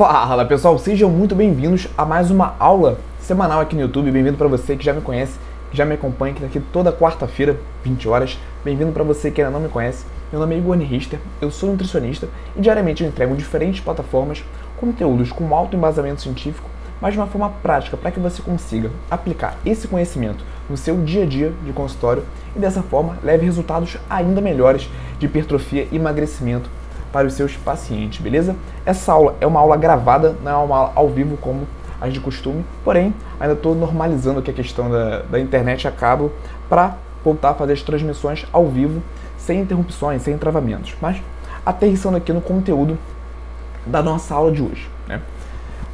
Fala pessoal, sejam muito bem-vindos a mais uma aula semanal aqui no YouTube. Bem-vindo para você que já me conhece, que já me acompanha, que está aqui toda quarta-feira, 20 horas. Bem-vindo para você que ainda não me conhece. Meu nome é Igor Richter, eu sou nutricionista e diariamente eu entrego em diferentes plataformas conteúdos com alto embasamento científico, mas de uma forma prática para que você consiga aplicar esse conhecimento no seu dia a dia de consultório e dessa forma leve resultados ainda melhores de hipertrofia e emagrecimento para os seus pacientes, beleza? Essa aula é uma aula gravada, não é uma aula ao vivo como a de costume, porém, ainda estou normalizando aqui a questão da internet a cabo para voltar a fazer as transmissões ao vivo, sem interrupções, sem travamentos. Mas, aterrissando aqui no conteúdo da nossa aula de hoje, né?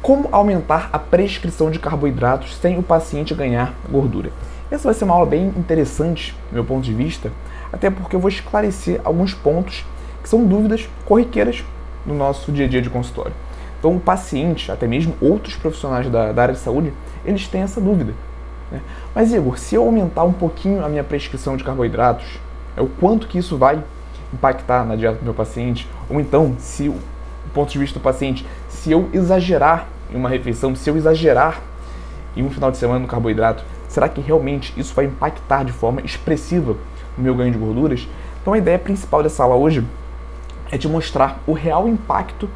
Como aumentar a prescrição de carboidratos sem o paciente ganhar gordura? Essa vai ser uma aula bem interessante, do meu ponto de vista, até porque eu vou esclarecer alguns pontos que são dúvidas corriqueiras no nosso dia a dia de consultório. Então, o paciente, até mesmo outros profissionais da área de saúde, eles têm essa dúvida, né? Mas, Igor, se eu aumentar um pouquinho a minha prescrição de carboidratos, o quanto que isso vai impactar na dieta do meu paciente? Ou então, se do ponto de vista do paciente, se eu exagerar em uma refeição, se eu exagerar em um final de semana no carboidrato, será que realmente isso vai impactar de forma expressiva no meu ganho de gorduras? Então, a ideia principal dessa aula hoje é te mostrar o real impacto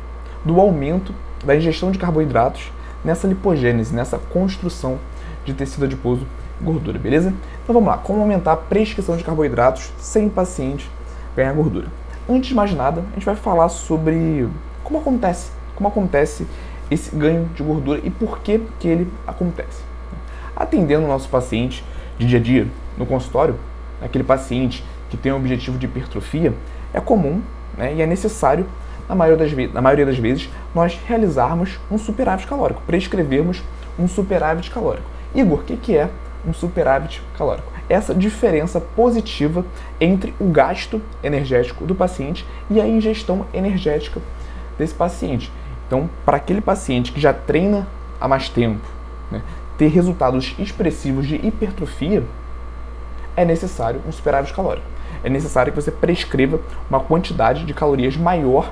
do aumento da ingestão de carboidratos nessa lipogênese, nessa construção de tecido adiposo e gordura, beleza? Então vamos lá, como aumentar a prescrição de carboidratos sem o paciente ganhar gordura. Antes de mais nada, a gente vai falar sobre como acontece esse ganho de gordura e por que ele acontece. Atendendo o nosso paciente de dia a dia no consultório, aquele paciente que tem o objetivo de hipertrofia, é comum, né, e é necessário, na maioria das vezes, nós realizarmos um superávit calórico, prescrevermos um superávit calórico. Igor, o que é um superávit calórico? Essa diferença positiva entre o gasto energético do paciente e a ingestão energética desse paciente. Então, para aquele paciente que já treina há mais tempo, né, ter resultados expressivos de hipertrofia, é necessário um superávit calórico. É necessário que você prescreva uma quantidade de calorias maior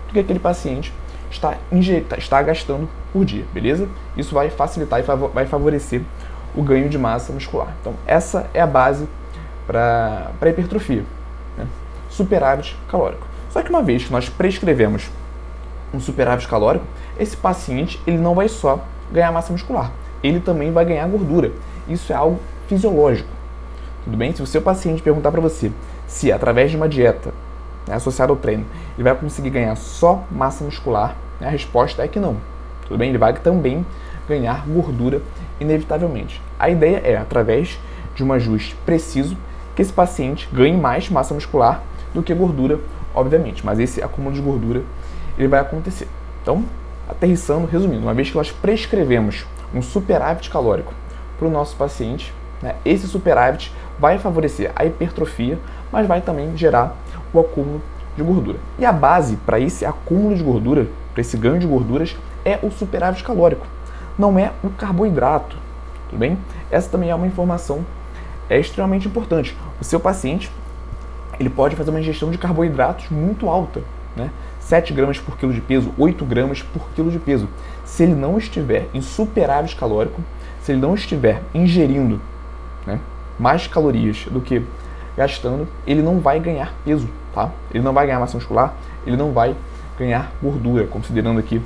do que aquele paciente está gastando por dia, beleza? Isso vai facilitar e vai favorecer o ganho de massa muscular. Então, essa é a base para a hipertrofia, né? Superávit calórico. Só que uma vez que nós prescrevemos um superávit calórico, esse paciente ele não vai só ganhar massa muscular, ele também vai ganhar gordura. Isso é algo fisiológico. Tudo bem? Se o seu paciente perguntar para você se através de uma dieta, né, associada ao treino, ele vai conseguir ganhar só massa muscular, né, a resposta é que não. Tudo bem? Ele vai também ganhar gordura inevitavelmente. A ideia é, através de um ajuste preciso, que esse paciente ganhe mais massa muscular do que gordura, obviamente. Mas esse acúmulo de gordura ele vai acontecer. Então, aterrissando, resumindo, uma vez que nós prescrevemos um superávit calórico para o nosso paciente, né, esse superávit vai favorecer a hipertrofia, mas vai também gerar o acúmulo de gordura. E a base para esse acúmulo de gordura, para esse ganho de gorduras, é o superávit calórico, não é o carboidrato, tudo bem? Essa também é uma informação extremamente importante. O seu paciente ele pode fazer uma ingestão de carboidratos muito alta, né? 7 gramas por quilo de peso, 8 gramas por quilo de peso. Se ele não estiver em superávit calórico, se ele não estiver ingerindo, né, mais calorias do que gastando, ele não vai ganhar peso, tá? Ele não vai ganhar massa muscular, ele não vai ganhar gordura, considerando aqui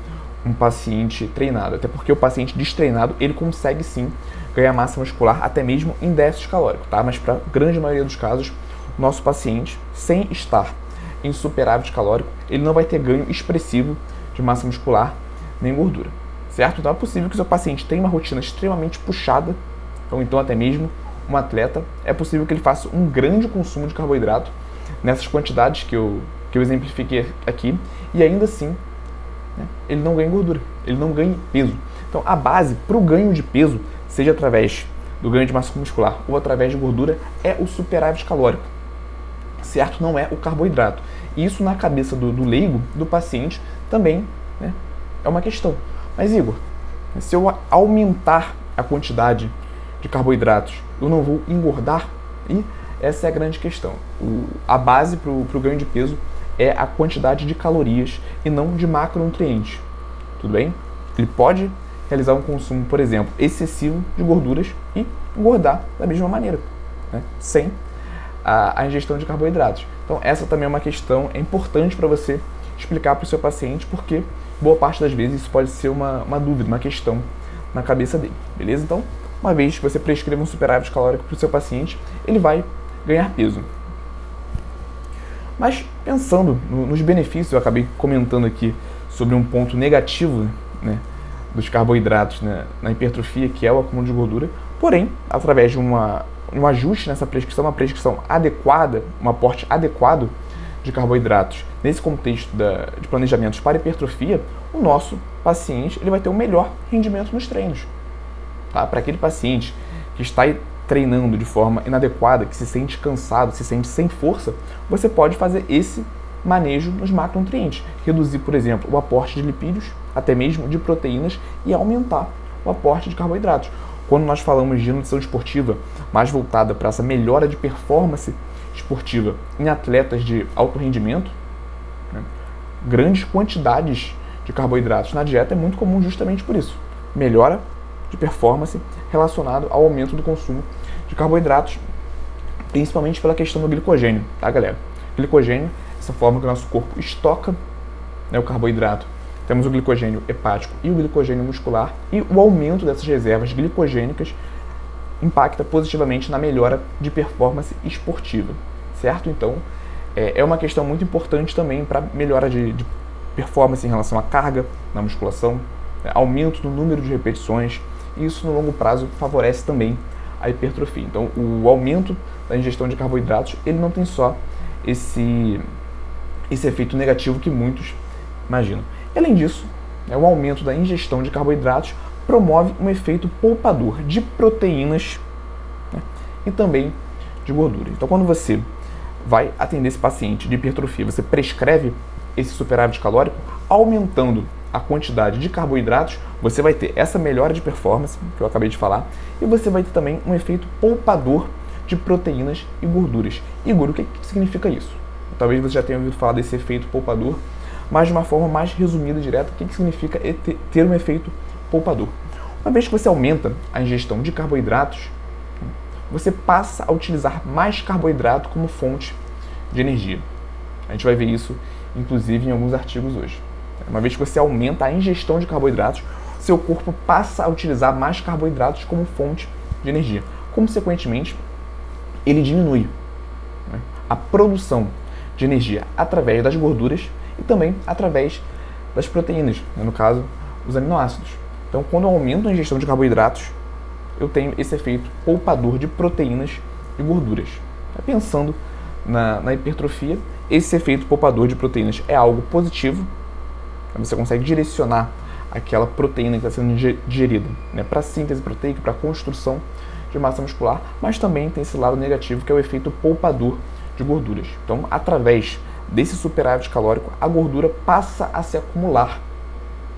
um paciente treinado. Até porque o paciente destreinado, ele consegue sim ganhar massa muscular, até mesmo em déficit calórico, tá? Mas para a grande maioria dos casos, o nosso paciente, sem estar em superávit calórico, ele não vai ter ganho expressivo de massa muscular nem gordura, certo? Então é possível que o seu paciente tenha uma rotina extremamente puxada, ou então até mesmo um atleta, é possível que ele faça um grande consumo de carboidrato nessas quantidades que eu exemplifiquei aqui, e ainda assim, né, ele não ganha gordura, ele não ganha peso. Então a base para o ganho de peso, seja através do ganho de massa muscular ou através de gordura, é o superávit calórico, certo? Não é o carboidrato. E isso na cabeça do leigo, do paciente, também, né, é uma questão. Mas Igor, se eu aumentar a quantidade de carboidratos, eu não vou engordar? E essa é a grande questão. A base para o ganho de peso é a quantidade de calorias e não de macronutrientes. tudo bem? Ele pode realizar um consumo, por exemplo, excessivo de gorduras e engordar da mesma maneira, né? Sem a ingestão de carboidratos. Então essa também é uma questão, é importante para você explicar para o seu paciente, porque boa parte das vezes isso pode ser uma dúvida, uma questão na cabeça dele, beleza? Então, uma vez que você prescreva um superávit calórico para o seu paciente, ele vai ganhar peso. Mas pensando nos benefícios, eu acabei comentando aqui sobre um ponto negativo, né, dos carboidratos, né, na hipertrofia, que é o acúmulo de gordura, porém, através de um ajuste nessa prescrição, uma prescrição adequada, um aporte adequado de carboidratos nesse contexto de planejamentos para hipertrofia, o nosso paciente ele vai ter um melhor rendimento nos treinos. Tá? Para aquele paciente que está treinando de forma inadequada, que se sente cansado, se sente sem força, você pode fazer esse manejo nos macronutrientes. Reduzir, por exemplo, o aporte de lipídios, até mesmo de proteínas, e aumentar o aporte de carboidratos. Quando nós falamos de nutrição esportiva mais voltada para essa melhora de performance esportiva em atletas de alto rendimento, né, grandes quantidades de carboidratos na dieta é muito comum justamente por isso. Melhora de performance relacionado ao aumento do consumo de carboidratos, principalmente pela questão do glicogênio, tá, galera? Glicogênio, essa forma que o nosso corpo estoca, né, o carboidrato. Temos o glicogênio hepático e o glicogênio muscular, e o aumento dessas reservas glicogênicas impacta positivamente na melhora de performance esportiva, certo? Então, é uma questão muito importante também para melhora de performance em relação à carga na musculação, né, aumento do número de repetições, e isso no longo prazo favorece também a hipertrofia. Então, o aumento da ingestão de carboidratos, ele não tem só esse efeito negativo que muitos imaginam. E, além disso, o aumento da ingestão de carboidratos promove um efeito poupador de proteínas, né, e também de gordura. Então, quando você vai atender esse paciente de hipertrofia, você prescreve esse superávit calórico, aumentando a quantidade de carboidratos, você vai ter essa melhora de performance, que eu acabei de falar, e você vai ter também um efeito poupador de proteínas e gorduras. Igor, o que significa isso? Talvez você já tenha ouvido falar desse efeito poupador, mas de uma forma mais resumida e direta, o que significa ter um efeito poupador? Uma vez que você aumenta a ingestão de carboidratos, você passa a utilizar mais carboidrato como fonte de energia. A gente vai ver isso, inclusive, em alguns artigos hoje. Uma vez que você aumenta a ingestão de carboidratos, seu corpo passa a utilizar mais carboidratos como fonte de energia. Consequentemente, ele diminui, né, a produção de energia através das gorduras e também através das proteínas, né, no caso, os aminoácidos. Então, quando eu aumento a ingestão de carboidratos, eu tenho esse efeito poupador de proteínas e gorduras. Pensando na hipertrofia, esse efeito poupador de proteínas é algo positivo. Você consegue direcionar aquela proteína que está sendo digerida, né, para a síntese proteica, para a construção de massa muscular, mas também tem esse lado negativo, que é o efeito poupador de gorduras. Então, através desse superávit calórico, a gordura passa a se acumular.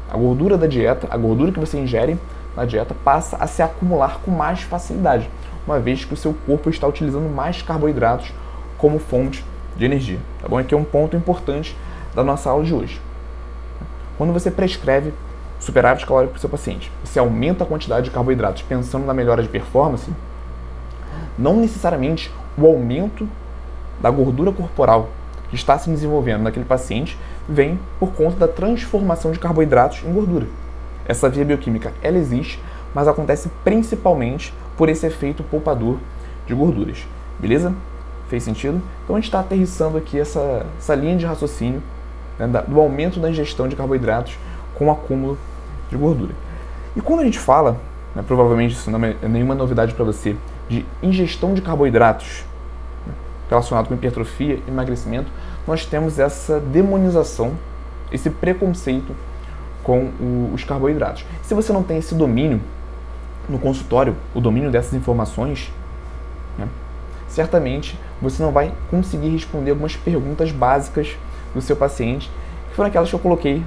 A gordura da dieta, a gordura que você ingere na dieta, passa a se acumular com mais facilidade, uma vez que o seu corpo está utilizando mais carboidratos como fonte de energia. Tá bom? Aqui é um ponto importante da nossa aula de hoje. Quando você prescreve superávit calórico para o seu paciente, você aumenta a quantidade de carboidratos pensando na melhora de performance, não necessariamente o aumento da gordura corporal que está se desenvolvendo naquele paciente vem por conta da transformação de carboidratos em gordura. Essa via bioquímica, ela existe, mas acontece principalmente por esse efeito poupador de gorduras. Beleza? Fez sentido? Então a gente está aterrissando aqui essa linha de raciocínio, né, do aumento da ingestão de carboidratos com o acúmulo de gordura. E quando a gente fala, né, provavelmente isso não é nenhuma novidade para você, de ingestão de carboidratos, né, relacionado com hipertrofia e emagrecimento, nós temos essa demonização, esse preconceito com os carboidratos. Se você não tem esse domínio no consultório, o domínio dessas informações, né, certamente você não vai conseguir responder algumas perguntas básicas do seu paciente, que foram aquelas que eu coloquei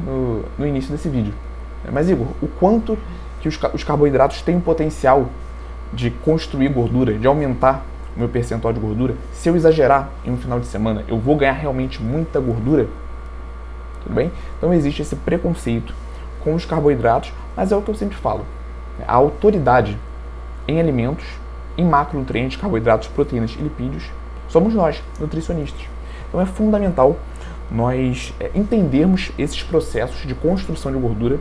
no início desse vídeo. Mas, Igor, o quanto que os carboidratos têm o potencial de construir gordura, de aumentar o meu percentual de gordura? Se eu exagerar em um final de semana, eu vou ganhar realmente muita gordura? Tudo bem? Então existe esse preconceito com os carboidratos, mas é o que eu sempre falo. A autoridade em alimentos, em macronutrientes, carboidratos, proteínas e lipídios, somos nós, nutricionistas. Então é fundamental nós entendermos esses processos de construção de gordura,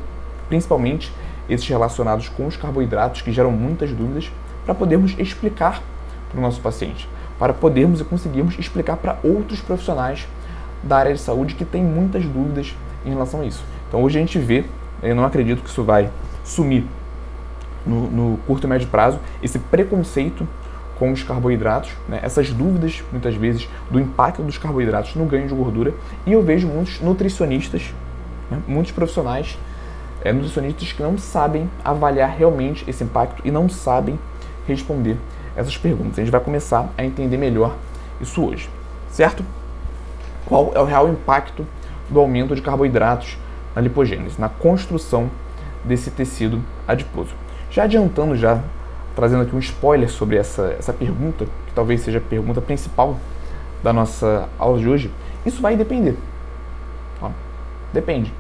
principalmente esses relacionados com os carboidratos, que geram muitas dúvidas, para podermos explicar para o nosso paciente, para podermos e conseguirmos explicar para outros profissionais da área de saúde que têm muitas dúvidas em relação a isso. Então hoje a gente vê, eu não acredito que isso vai sumir no curto e médio prazo, esse preconceito com os carboidratos, né? Essas dúvidas, muitas vezes, do impacto dos carboidratos no ganho de gordura, e eu vejo muitos nutricionistas, né? Muitos profissionais nutricionistas que não sabem avaliar realmente esse impacto e não sabem responder essas perguntas. A gente vai começar a entender melhor isso hoje, certo? Qual é o real impacto do aumento de carboidratos na lipogênese, na construção desse tecido adiposo? Já adiantando, trazendo aqui um spoiler sobre essa pergunta, que talvez seja a pergunta principal da nossa aula de hoje, isso vai depender. Ó, depende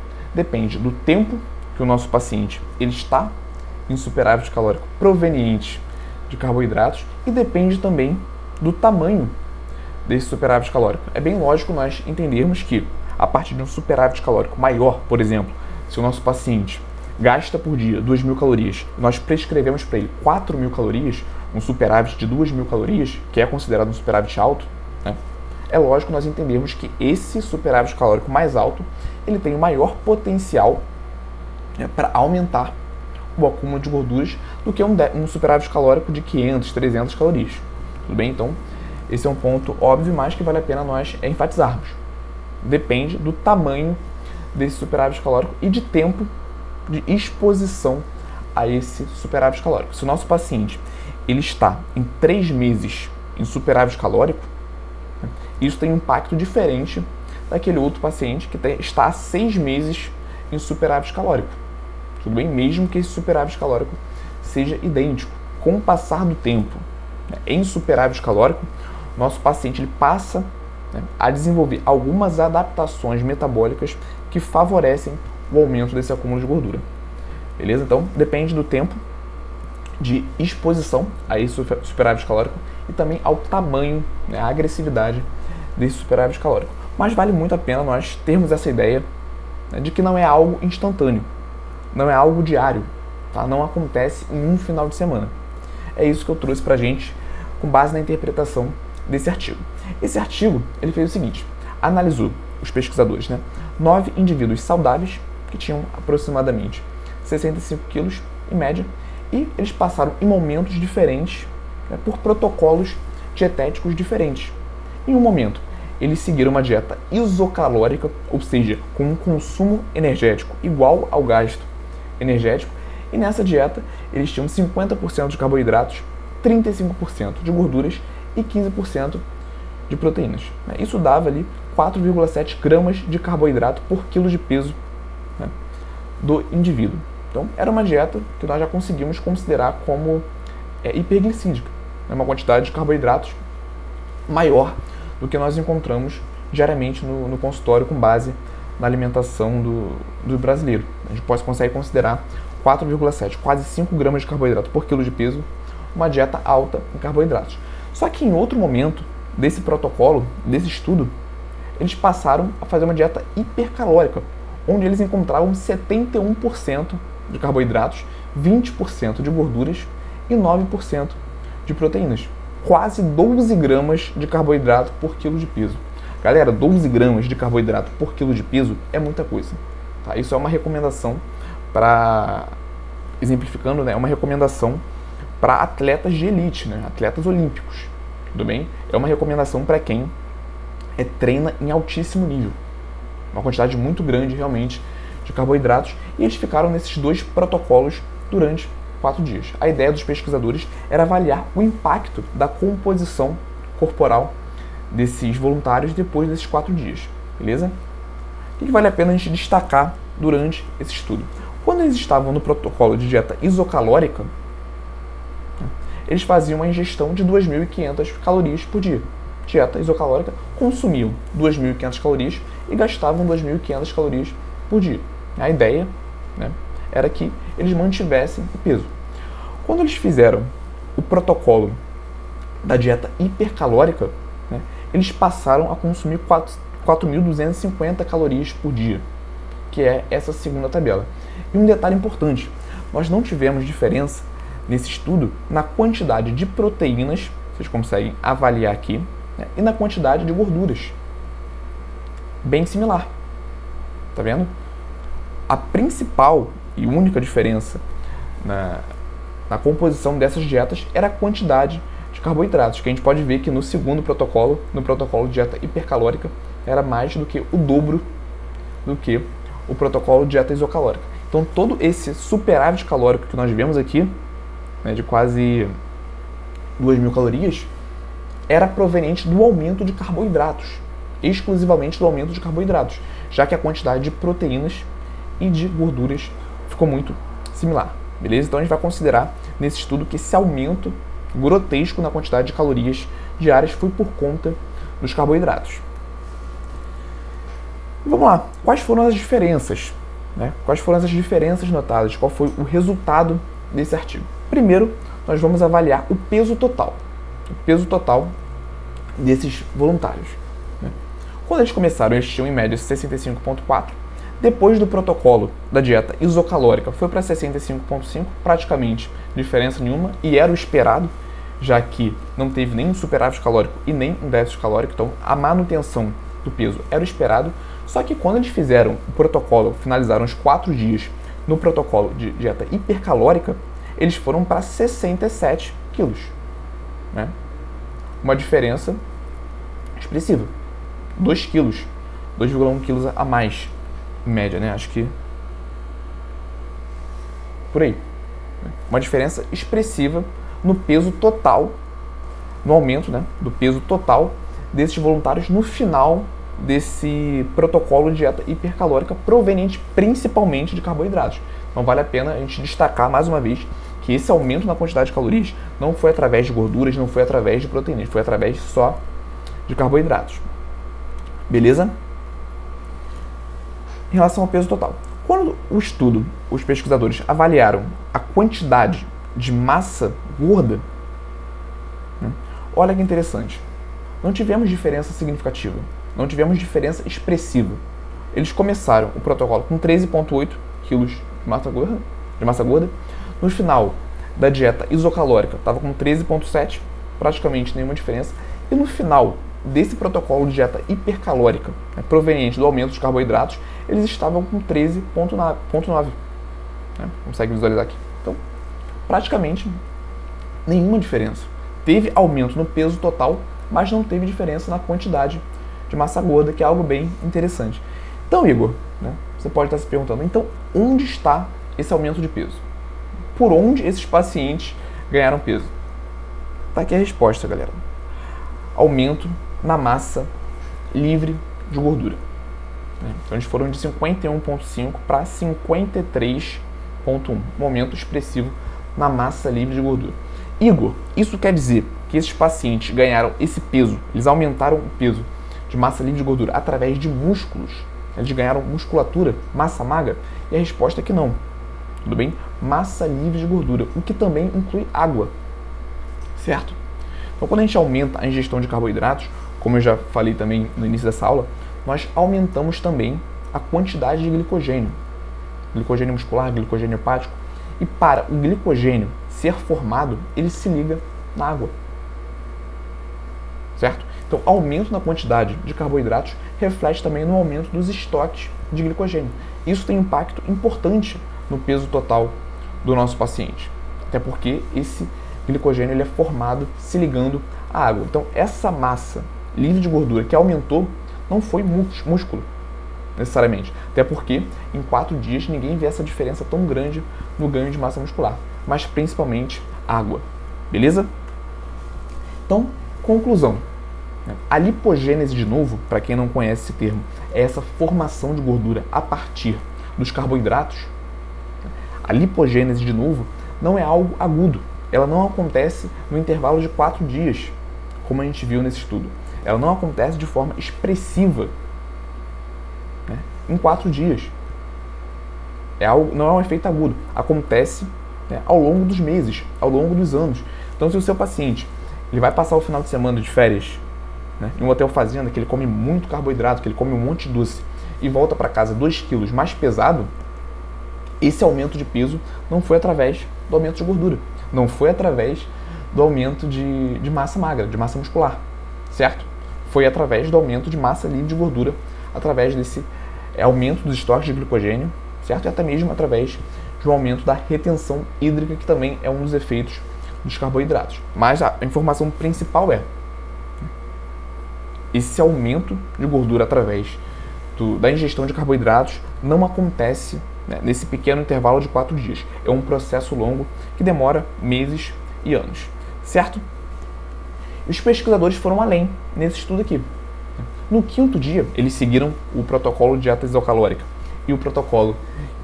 do tempo que o nosso paciente ele está em superávit calórico proveniente de carboidratos e depende também do tamanho desse superávit calórico. É bem lógico nós entendermos que a partir de um superávit calórico maior, por exemplo, se o nosso paciente gasta por dia 2.000 calorias, nós prescrevemos para ele 4.000 calorias, um superávit de 2.000 calorias, que é considerado um superávit alto, né? É lógico nós entendermos que esse superávit calórico mais alto, ele tem o maior potencial para aumentar o acúmulo de gorduras do que um superávit calórico de 500, 300 calorias. Tudo bem? Então, esse é um ponto óbvio, mas que vale a pena nós enfatizarmos. Depende do tamanho desse superávit calórico e de tempo de exposição a esse superávit calórico. Se o nosso paciente ele está em 3 meses em superávit calórico, isso tem um impacto diferente daquele outro paciente que está há 6 meses em superávit calórico. Tudo bem? Mesmo que esse superávit calórico seja idêntico. Com o passar do tempo, em superávit calórico, nosso paciente ele passa a desenvolver algumas adaptações metabólicas que favorecem o aumento desse acúmulo de gordura. Beleza? Então, depende do tempo de exposição a esse superávit calórico e também ao tamanho, a agressividade desse superávit calórico. Mas vale muito a pena nós termos essa ideia de que não é algo instantâneo, não é algo diário, tá? Não acontece em um final de semana. É isso que eu trouxe pra gente com base na interpretação desse artigo. Esse artigo ele fez o seguinte: analisou os pesquisadores, 9 indivíduos saudáveis que tinham aproximadamente 65 quilos em média, e eles passaram em momentos diferentes, por protocolos dietéticos diferentes. Em um momento, eles seguiram uma dieta isocalórica, ou seja, com um consumo energético igual ao gasto energético, e nessa dieta eles tinham 50% de carboidratos, 35% de gorduras e 15% de proteínas. Isso dava ali 4,7 gramas de carboidrato por quilo de peso do indivíduo. Então, era uma dieta que nós já conseguimos considerar como hiperglicídica, uma quantidade de carboidratos maior do que nós encontramos diariamente no consultório com base na alimentação do brasileiro. A gente consegue considerar 4,7, quase 5 gramas de carboidrato por quilo de peso, uma dieta alta em carboidratos. Só que em outro momento desse protocolo, desse estudo, eles passaram a fazer uma dieta hipercalórica, onde eles encontravam 71% de carboidratos, 20% de gorduras e 9% de proteínas. Quase 12 gramas de carboidrato por quilo de peso. Galera, 12 gramas de carboidrato por quilo de peso é muita coisa. Tá? Isso é uma recomendação para, exemplificando, é uma recomendação para atletas de elite, atletas olímpicos. Tudo bem? É uma recomendação para quem treina em altíssimo nível. Uma quantidade muito grande, realmente, de carboidratos. E eles ficaram nesses 2 protocolos durante 4 dias. A ideia dos pesquisadores era avaliar o impacto da composição corporal desses voluntários depois desses 4 dias. Beleza? O que vale a pena a gente destacar durante esse estudo? Quando eles estavam no protocolo de dieta isocalórica, eles faziam uma ingestão de 2.500 calorias por dia. Dieta isocalórica, consumiam 2.500 calorias e gastavam 2.500 calorias por dia. A ideia né, era que eles mantivessem o peso. Quando eles fizeram o protocolo da dieta hipercalórica, né, eles passaram a consumir 4.250 calorias por dia, que é essa segunda tabela. E um detalhe importante, nós não tivemos diferença nesse estudo na quantidade de proteínas, vocês conseguem avaliar aqui, né, e na quantidade de gorduras. Bem similar. Tá vendo? A principal e única diferença na composição dessas dietas era a quantidade de carboidratos, que a gente pode ver que no segundo protocolo, no protocolo de dieta hipercalórica, era mais do que o dobro do que o protocolo de dieta isocalórica. Então todo esse superávit calórico que nós vemos aqui, né, de quase 2.000 calorias, era proveniente do aumento de carboidratos, exclusivamente do aumento de carboidratos, já que a quantidade de proteínas e de gorduras ficou muito similar, beleza? Então a gente vai considerar nesse estudo que esse aumento grotesco na quantidade de calorias diárias foi por conta dos carboidratos. Vamos lá, quais foram as diferenças? Né? Quais foram as diferenças notadas? Qual foi o resultado desse artigo? Primeiro, nós vamos avaliar o peso total. O peso total desses voluntários. Né? Quando eles começaram, eles tinham em média 65,4. Depois do protocolo da dieta isocalórica, foi para 65,5, praticamente diferença nenhuma, e era o esperado, já que não teve nem um superávit calórico e nem um déficit calórico, então a manutenção do peso era o esperado. Só que quando eles fizeram o protocolo, finalizaram os 4 dias no protocolo de dieta hipercalórica, eles foram para 67 quilos. Né? Uma diferença expressiva. 2 quilos, 2,1 quilos a mais, em média, né? Acho que por aí. Uma diferença expressiva no peso total, no aumento, né, do peso total desses voluntários no final desse protocolo de dieta hipercalórica, proveniente principalmente de carboidratos. Então vale a pena a gente destacar mais uma vez que esse aumento na quantidade de calorias não foi através de gorduras, não foi através de proteínas, foi através só de carboidratos. Beleza? Em relação ao peso total. Quando o estudo, os pesquisadores avaliaram a quantidade de massa gorda, né, olha que interessante. Não tivemos diferença significativa. Não tivemos diferença expressiva. Eles começaram o protocolo com 13,8 kg de massa gorda. No final da dieta isocalórica, estava com 13,7, praticamente nenhuma diferença. E no final desse protocolo de dieta hipercalórica, né, proveniente do aumento dos carboidratos, eles estavam com 13,9. Né? Consegue visualizar aqui. Então, praticamente nenhuma diferença. Teve aumento no peso total, mas não teve diferença na quantidade de massa gorda, que é algo bem interessante. Então, Igor, né, você pode estar se perguntando, então, onde está esse aumento de peso? Por onde esses pacientes ganharam peso? Tá aqui a resposta, galera. Aumento na massa livre de gordura. Então, eles foram de 51,5 para 53,1. Um aumento expressivo na massa livre de gordura. Igor, isso quer dizer que esses pacientes ganharam esse peso, eles aumentaram o peso de massa livre de gordura através de músculos? Eles ganharam musculatura, massa magra? E a resposta é que não. Tudo bem? Massa livre de gordura, o que também inclui água. Certo? Então, quando a gente aumenta a ingestão de carboidratos, como eu já falei também no início dessa aula, nós aumentamos também a quantidade de glicogênio. Glicogênio muscular, glicogênio hepático. E para o glicogênio ser formado, ele se liga na água. Certo? Então, aumento na quantidade de carboidratos reflete também no aumento dos estoques de glicogênio. Isso tem impacto importante no peso total do nosso paciente. Até porque esse glicogênio ele é formado se ligando à água. Então, essa massa livre de gordura que aumentou não foi músculo, necessariamente. Até porque em 4 dias ninguém vê essa diferença tão grande no ganho de massa muscular, mas principalmente água. Beleza? Então, conclusão. A lipogênese, de novo, para quem não conhece esse termo, é essa formação de gordura a partir dos carboidratos. A lipogênese, de novo, não é algo agudo. Ela não acontece no intervalo de 4 dias, como a gente viu nesse estudo. Ela não acontece de forma expressiva, né, em 4 dias. não é um efeito agudo, acontece, né, ao longo dos meses, ao longo dos anos. Então, se o seu paciente ele vai passar o final de semana de férias, né, em um hotel fazenda, que ele come muito carboidrato, que ele come um monte de doce, e volta para casa 2 quilos mais pesado, esse aumento de peso não foi através do aumento de gordura, não foi através do aumento de massa magra, de massa muscular, certo? Foi através do aumento de massa livre de gordura, através desse aumento dos estoques de glicogênio, certo? E até mesmo através de um aumento da retenção hídrica, que também é um dos efeitos dos carboidratos. Mas a informação principal é esse aumento de gordura através da ingestão de carboidratos não acontece, né, nesse pequeno intervalo de 4 dias. É um processo longo que demora meses e anos, certo? Os pesquisadores foram além nesse estudo aqui. No 5º dia, eles seguiram o protocolo de dieta isocalórica e o protocolo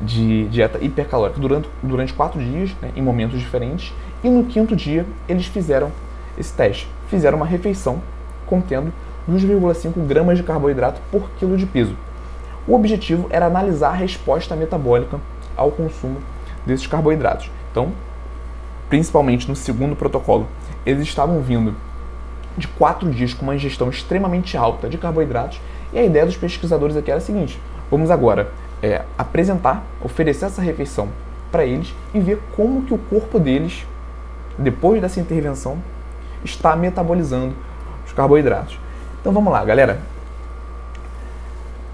de dieta hipercalórica durante 4 dias, né, em momentos diferentes, e no 5º dia eles fizeram esse teste. Fizeram uma refeição contendo 2,5 gramas de carboidrato por quilo de peso. O objetivo era analisar a resposta metabólica ao consumo desses carboidratos. Então, principalmente no 2º protocolo, eles estavam vindo de 4 dias com uma ingestão extremamente alta de carboidratos, e a ideia dos pesquisadores aqui era a seguinte: vamos agora oferecer essa refeição para eles e ver como que o corpo deles, depois dessa intervenção, está metabolizando os carboidratos. Então vamos lá, galera.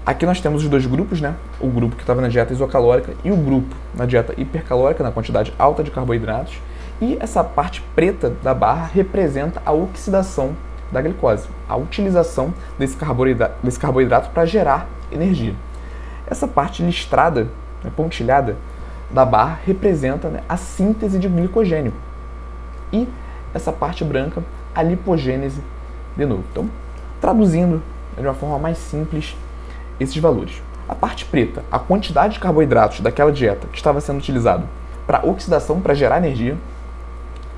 Aqui nós temos os 2 grupos, né? O grupo que estava na dieta isocalórica e o grupo na dieta hipercalórica, na quantidade alta de carboidratos. E essa parte preta da barra representa a oxidação da glicose, a utilização desse carboidrato para gerar energia. Essa parte listrada, né, pontilhada da barra, representa, né, a síntese de glicogênio. E essa parte branca, a lipogênese de novo. Então, traduzindo de uma forma mais simples esses valores. A parte preta, a quantidade de carboidratos daquela dieta que estava sendo utilizado para oxidação, para gerar energia.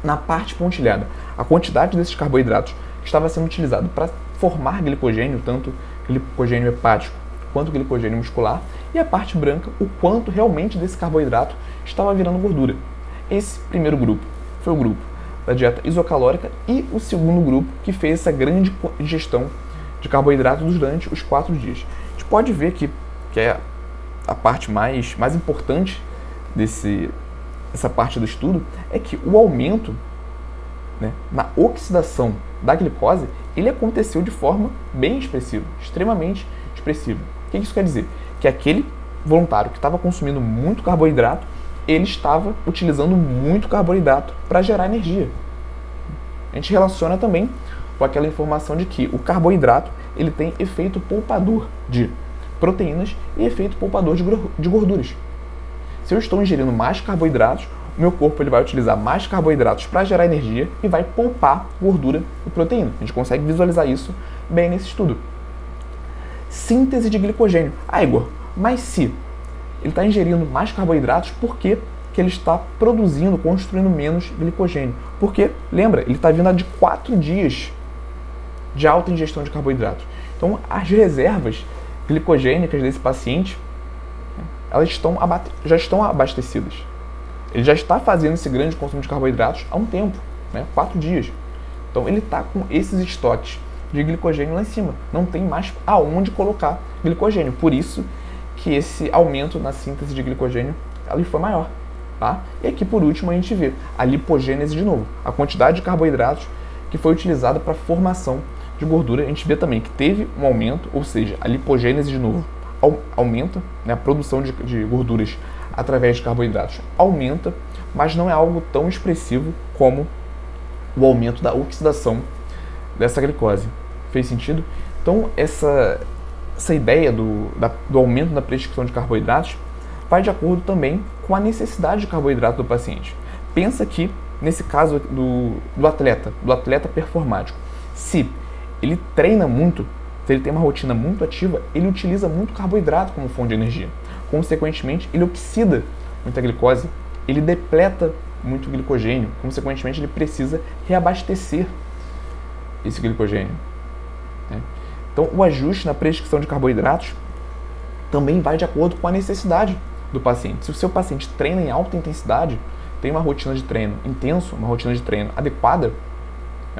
Na parte pontilhada, a quantidade desses carboidratos que estava sendo utilizado para formar glicogênio, tanto glicogênio hepático quanto glicogênio muscular. E a parte branca, o quanto realmente desse carboidrato estava virando gordura. Esse primeiro grupo foi o grupo da dieta isocalórica e o 2º grupo que fez essa grande ingestão de carboidratos durante os 4 dias. A gente pode ver que é a parte mais importante essa parte do estudo, é que o aumento, né, na oxidação da glicose, ele aconteceu de forma bem expressiva, extremamente expressiva. O que isso quer dizer? Que aquele voluntário que estava consumindo muito carboidrato, ele estava utilizando muito carboidrato para gerar energia. A gente relaciona também com aquela informação de que o carboidrato ele tem efeito poupador de proteínas e efeito poupador de gorduras. Se eu estou ingerindo mais carboidratos, o meu corpo ele vai utilizar mais carboidratos para gerar energia e vai poupar gordura e proteína. A gente consegue visualizar isso bem nesse estudo. Síntese de glicogênio. Ah, Igor, mas se ele está ingerindo mais carboidratos, por que ele está produzindo, construindo menos glicogênio? Porque, lembra, ele está vindo de 4 dias de alta ingestão de carboidratos. Então, as reservas glicogênicas desse paciente, elas já estão abastecidas. Ele já está fazendo esse grande consumo de carboidratos há um tempo, né? 4 dias. Então ele está com esses estoques de glicogênio lá em cima. Não tem mais aonde colocar glicogênio. Por isso que esse aumento na síntese de glicogênio ali foi maior. Tá? E aqui por último a gente vê a lipogênese de novo. A quantidade de carboidratos que foi utilizada para a formação de gordura. A gente vê também que teve um aumento, ou seja, a lipogênese de novo aumenta, né, a produção de gorduras através de carboidratos aumenta, mas não é algo tão expressivo como o aumento da oxidação dessa glicose. Fez sentido? Então essa ideia do aumento da prescrição de carboidratos vai de acordo também com a necessidade de carboidrato do paciente. Pensa que, nesse caso do atleta performático, se ele treina muito, se ele tem uma rotina muito ativa, ele utiliza muito carboidrato como fonte de energia. Consequentemente, ele oxida muita glicose, ele depleta muito glicogênio, consequentemente, ele precisa reabastecer esse glicogênio. Né? Então, o ajuste na prescrição de carboidratos também vai de acordo com a necessidade do paciente. Se o seu paciente treina em alta intensidade, tem uma rotina de treino intenso, uma rotina de treino adequada,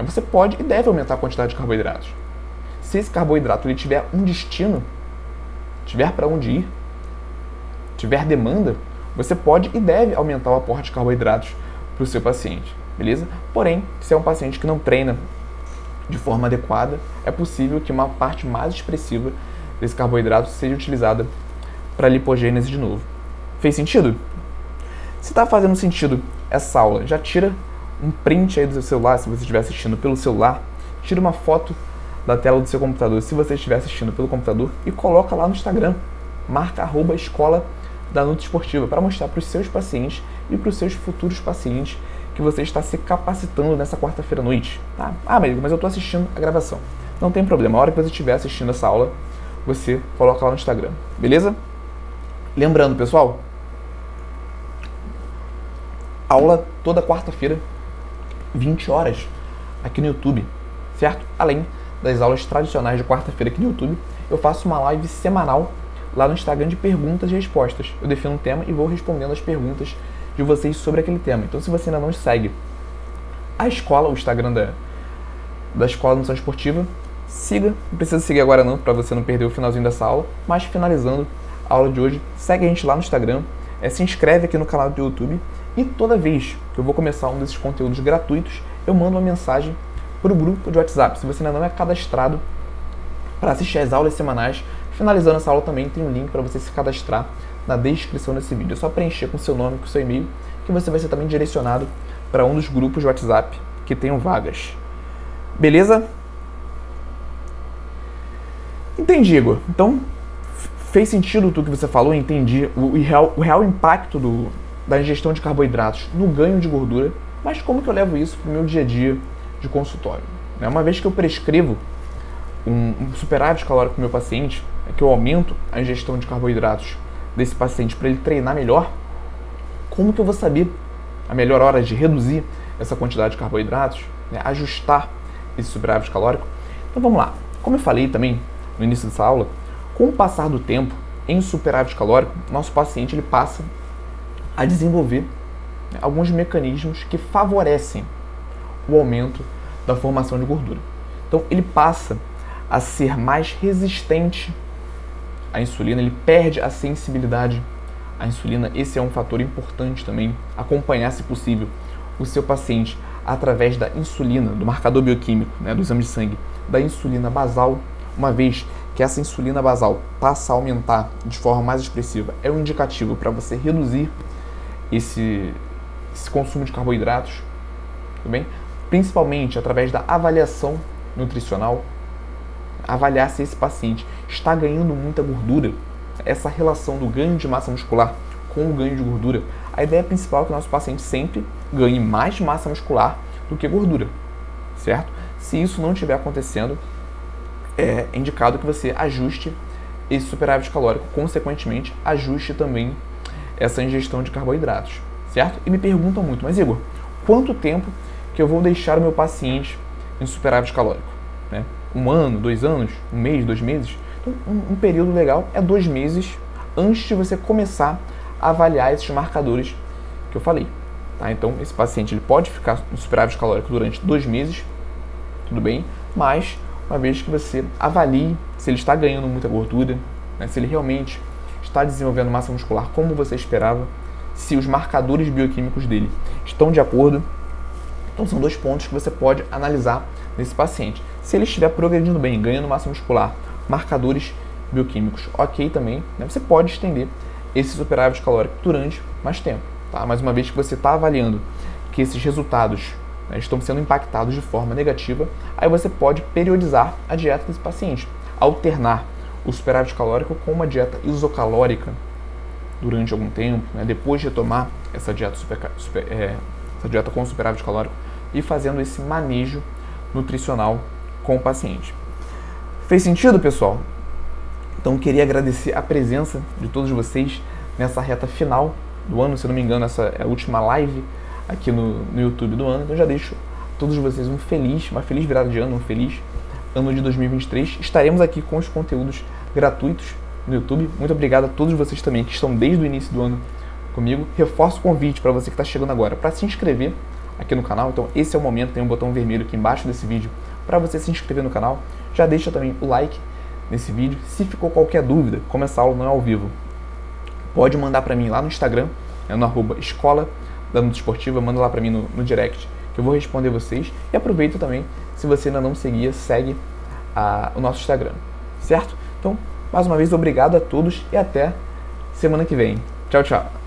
você pode e deve aumentar a quantidade de carboidratos. Se esse carboidrato ele tiver um destino, tiver para onde ir, tiver demanda, você pode e deve aumentar o aporte de carboidratos para o seu paciente, beleza? Porém, se é um paciente que não treina de forma adequada, é possível que uma parte mais expressiva desse carboidrato seja utilizada para lipogênese de novo. Fez sentido? Se está fazendo sentido essa aula, já tira um print aí do seu celular, se você estiver assistindo pelo celular, tira uma foto da tela do seu computador, se você estiver assistindo pelo computador, e coloca lá no Instagram, marca @escola da Nutri Esportiva, para mostrar para os seus pacientes e para os seus futuros pacientes que você está se capacitando nessa quarta-feira à noite. Tá? Ah, mas eu estou assistindo a gravação. Não tem problema, a hora que você estiver assistindo essa aula, você coloca lá no Instagram, beleza? Lembrando, pessoal, aula toda quarta-feira, 20 horas, aqui no YouTube, certo? Além das aulas tradicionais de quarta-feira aqui no YouTube, eu faço uma live semanal lá no Instagram de perguntas e respostas. Eu defino um tema e vou respondendo as perguntas de vocês sobre aquele tema. Então, se você ainda não segue a escola, o Instagram da Escola de Nutrição Esportiva, siga. Não precisa seguir agora não, para você não perder o finalzinho dessa aula. Mas, finalizando a aula de hoje, segue a gente lá no Instagram, se inscreve aqui no canal do YouTube, e toda vez que eu vou começar um desses conteúdos gratuitos, eu mando uma mensagem para o grupo de WhatsApp. Se você ainda não é cadastrado para assistir às aulas semanais, finalizando essa aula também tem um link para você se cadastrar na descrição desse vídeo. É só preencher com seu nome, com seu e-mail, que você vai ser também direcionado para um dos grupos de WhatsApp que tenham vagas. Beleza? Entendi, Igor. Então, fez sentido tudo que você falou, entendi o real impacto da ingestão de carboidratos no ganho de gordura, mas como que eu levo isso para o meu dia a dia de consultório? Uma vez que eu prescrevo um superávit calórico para o meu paciente, que eu aumento a ingestão de carboidratos desse paciente para ele treinar melhor, como que eu vou saber a melhor hora de reduzir essa quantidade de carboidratos, ajustar esse superávit calórico? Então vamos lá. Como eu falei também no início dessa aula, com o passar do tempo, em superávit calórico, nosso paciente ele passa a desenvolver alguns mecanismos que favorecem o aumento da formação de gordura. Então ele passa a ser mais resistente à insulina, ele perde a sensibilidade à insulina. Esse é um fator importante também, acompanhar, se possível, o seu paciente através da insulina, do marcador bioquímico, do exame de sangue, da insulina basal, uma vez que essa insulina basal passa a aumentar de forma mais expressiva, é um indicativo para você reduzir esse consumo de carboidratos, tudo bem? Principalmente através da avaliação nutricional, avaliar se esse paciente está ganhando muita gordura, essa relação do ganho de massa muscular com o ganho de gordura. A ideia principal é que o nosso paciente sempre ganhe mais massa muscular do que gordura, certo? Se isso não estiver acontecendo, é indicado que você ajuste esse superávit calórico, consequentemente, ajuste também essa ingestão de carboidratos, certo? E me perguntam muito, mas Igor, quanto tempo que eu vou deixar o meu paciente em superávit calórico? 1 ano, 2 anos, 1 mês, 2 meses? Então, um período legal é 2 meses antes de você começar a avaliar esses marcadores que eu falei. Tá? Então, esse paciente ele pode ficar no superávit calórico durante 2 meses, tudo bem, mas uma vez que você avalie se ele está ganhando muita gordura, se ele realmente está desenvolvendo massa muscular como você esperava, se os marcadores bioquímicos dele estão de acordo. Então são 2 pontos que você pode analisar nesse paciente. Se ele estiver progredindo bem, ganhando massa muscular, marcadores bioquímicos ok também, você pode estender esse superávit calórico durante mais tempo. Tá? Mas uma vez que você está avaliando que esses resultados estão sendo impactados de forma negativa, aí você pode periodizar a dieta desse paciente, alternar o superávit calórico com uma dieta isocalórica durante algum tempo, depois de retomar essa dieta, essa dieta com superávit calórico e fazendo esse manejo nutricional com o paciente. Fez sentido, pessoal? Então queria agradecer a presença de todos vocês nessa reta final do ano, se não me engano essa é a última live aqui no YouTube do ano, então já deixo a todos vocês uma feliz virada de ano, um feliz ano de 2023. Estaremos aqui com os conteúdos gratuitos, no YouTube. Muito obrigado a todos vocês também que estão desde o início do ano comigo. Reforço o convite para você que está chegando agora para se inscrever aqui no canal. Então esse é o momento, tem um botão vermelho aqui embaixo desse vídeo para você se inscrever no canal. Já deixa também o like nesse vídeo. Se ficou qualquer dúvida, como essa aula não é ao vivo, pode mandar para mim lá no Instagram, no @escola da Nutra Esportiva, manda lá para mim no direct, que eu vou responder vocês. E aproveita também, se você ainda não me seguia, segue o nosso Instagram, certo? Então, mais uma vez, obrigado a todos e até semana que vem. Tchau, tchau!